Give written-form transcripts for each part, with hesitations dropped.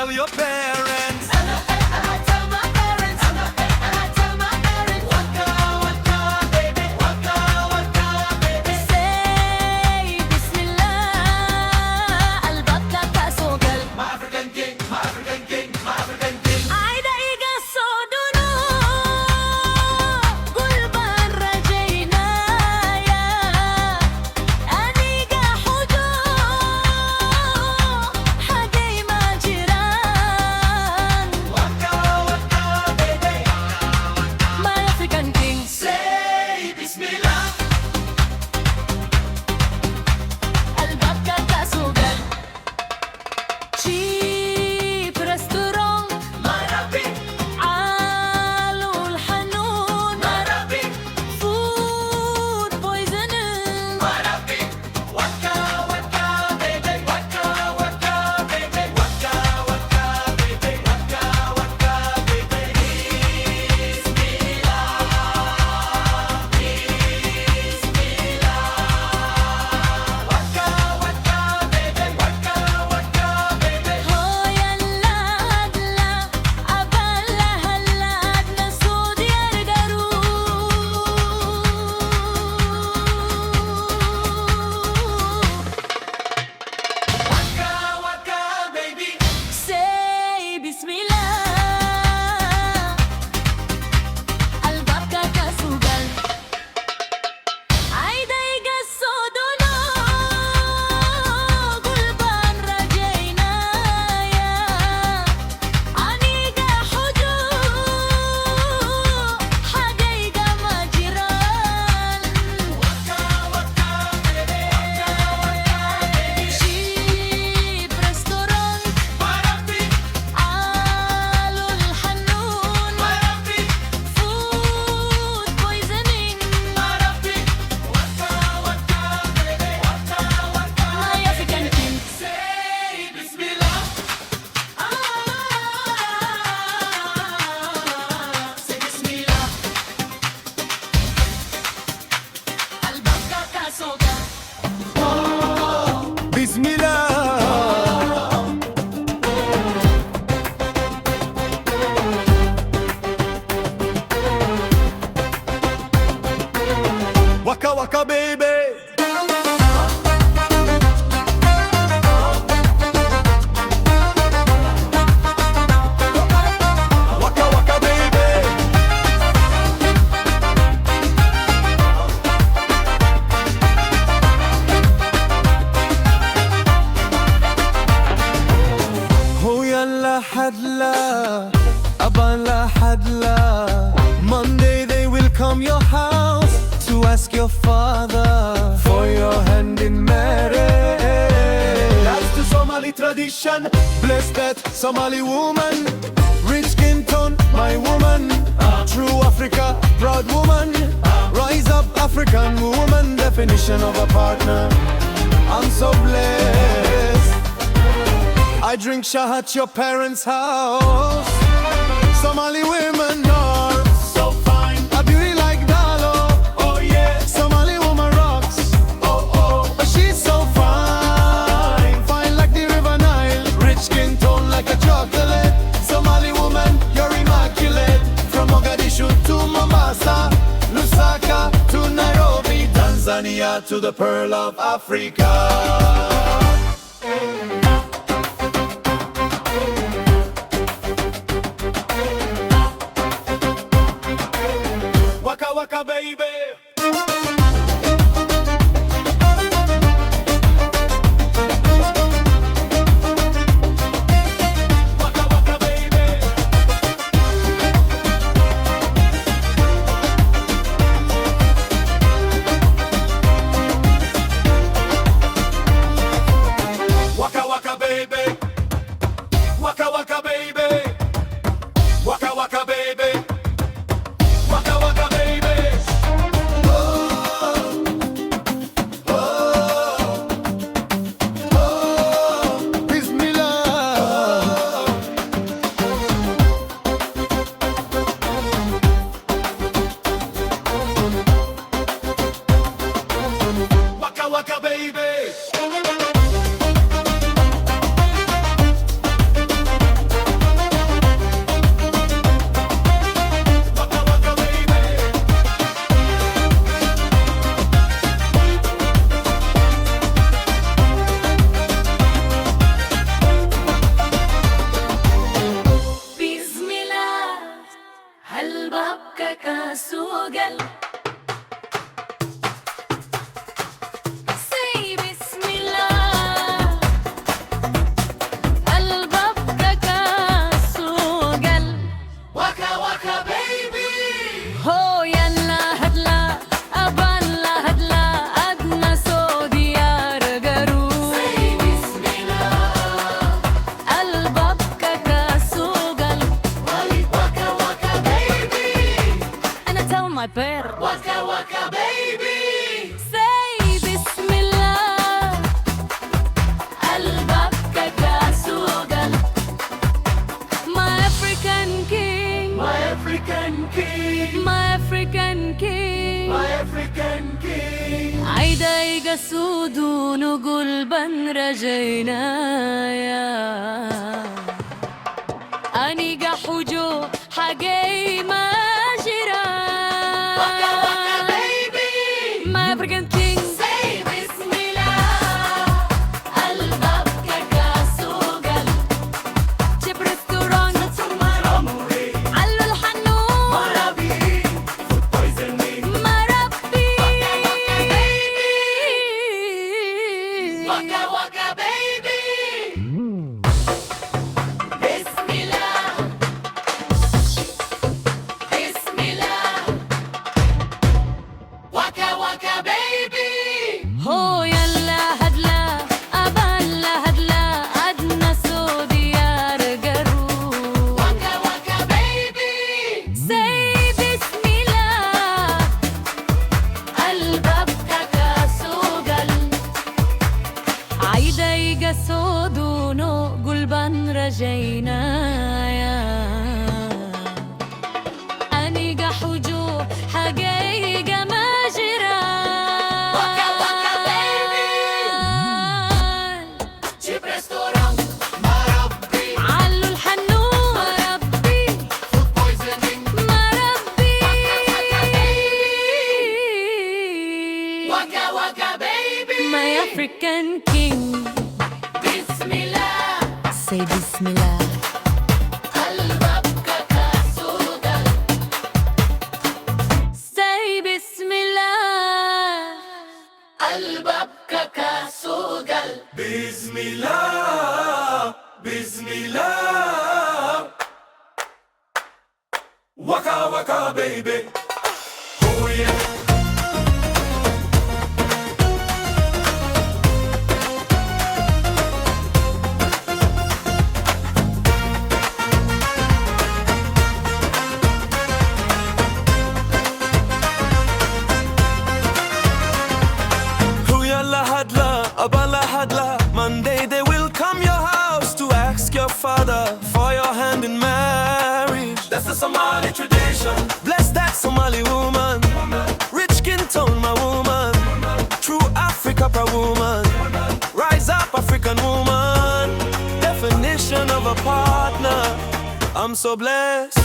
tell your parents. I tell my parents. I tell my parents. Waka waka baby, waka waka baby. Say Bismillah, البطة كاسوغل. My African king, my African king, my African king. عايدة إيجا صودنو قلبان رجينا يا أنيجا حدو حقي ما جيران. Waka waka baby, My African king. say Bismillah. البطة كاسوغل. شيف رستوران My Rabbi, عالو الحنون. my Rabbi, Food poisoning. my Rabbi. Waka waka baby, waka waka baby, waka waka baby, waka waka baby. Waka waka baby, waka waka baby. هو يلا هدلا أبلا هلا أدنى سود يرقرو. Waka waka baby. Say Bismillah, البابكا كاسوغل. عايدة يقصدونا قلبان رجينا يا عنيقة حدو حقيقة ما جيران. Waka waka baby, waka waka baby. شيب رستوران My Rabbi, عالو الحنون. my Rabbi, Food poisoning. my Rabbi. Waka waka baby, waka waka. My African king. Say Bismillah. Say Bismillah. البابكا كاسوغل. بسم الله. Waka waka baby. Waka waka baby. هو يلا حدلا أبان لا حدلا. Monday they will come your house to ask your father for your hand in marriage. That's the Somali tradition. Bless that Somali woman. Rich skin tone, my woman. True Africa, proud woman. Rise up, African woman. Definition of a partner. I'm so blessed. I drink Shah at your parents' house. Somali women are so fine. A beauty like Dalo. Oh yeah. Somali woman rocks. Oh oh. She's so fine. Fine like the river Nile. Rich skin tone like a chocolate. Somali woman, you're immaculate. From Mogadishu to Mombasa, Lusaka to Nairobi, Tanzania to the Pearl of Africa. Waka waka baby. Waka waka baby. Waka waka baby. Waka waka baby. Waka waka baby. Waka waka baby. waka baby. Say Bismillah. قلبك كجاسوجة. My African king. My African king, My African king. my African king. عيدا يقصدون قلبا رجينايا أنيقا حجو حقي ما جرا Waka waka baby. My African king. Say Bismillah. قلبك كجاسوجة. جيب ريستوران. علو الحنون. Food poisoning. مربي. Waka waka baby. Bismillah. Bismillah. Waka waka baby. هو يلا هدلا أبلا هدلا أدنى سودي يا رجرو Waka waka baby. Say Bismillah. قلبك كجاسوجل. عيدا يقصدونو قلبا رجينايا أنيقا حجو حقيقة ما جرا Waka waka baby. جيب ريستوران. علو الحنون. مربي. Food poisoning. مربي. Waka waka baby. My African king. Bismillah. Say Bismillah. قلبك كجاسوجة. Say Bismillah. قلبك كجاسوجة. Bismillah, Bismillah. Waka waka baby. Oh yeah. Huyalla hadla, abala hadla. Monday they will come your house to ask your father for your hand in marriage. That's the Somali tradition. Bless that Somali woman. Rich skin tone, my woman. True Africa proud woman. Rise up, African woman. Definition of a partner. I'm so blessed.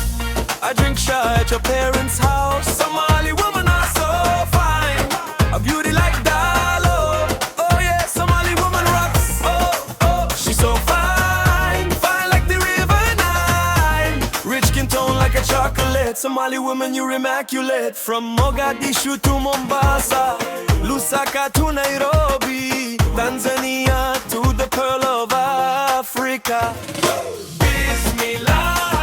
I drink shy at your parents' house. Somali women are so fine. A beauty like Dalo. Oh yeah, Somali woman rocks. Oh, oh, she's so fine. Fine like the river Nile. Rich skin tone like a chocolate. Somali woman, you're immaculate. From Mogadishu to Mombasa. Lusaka to Nairobi. Tanzania to the pearl of Africa. Bismillah.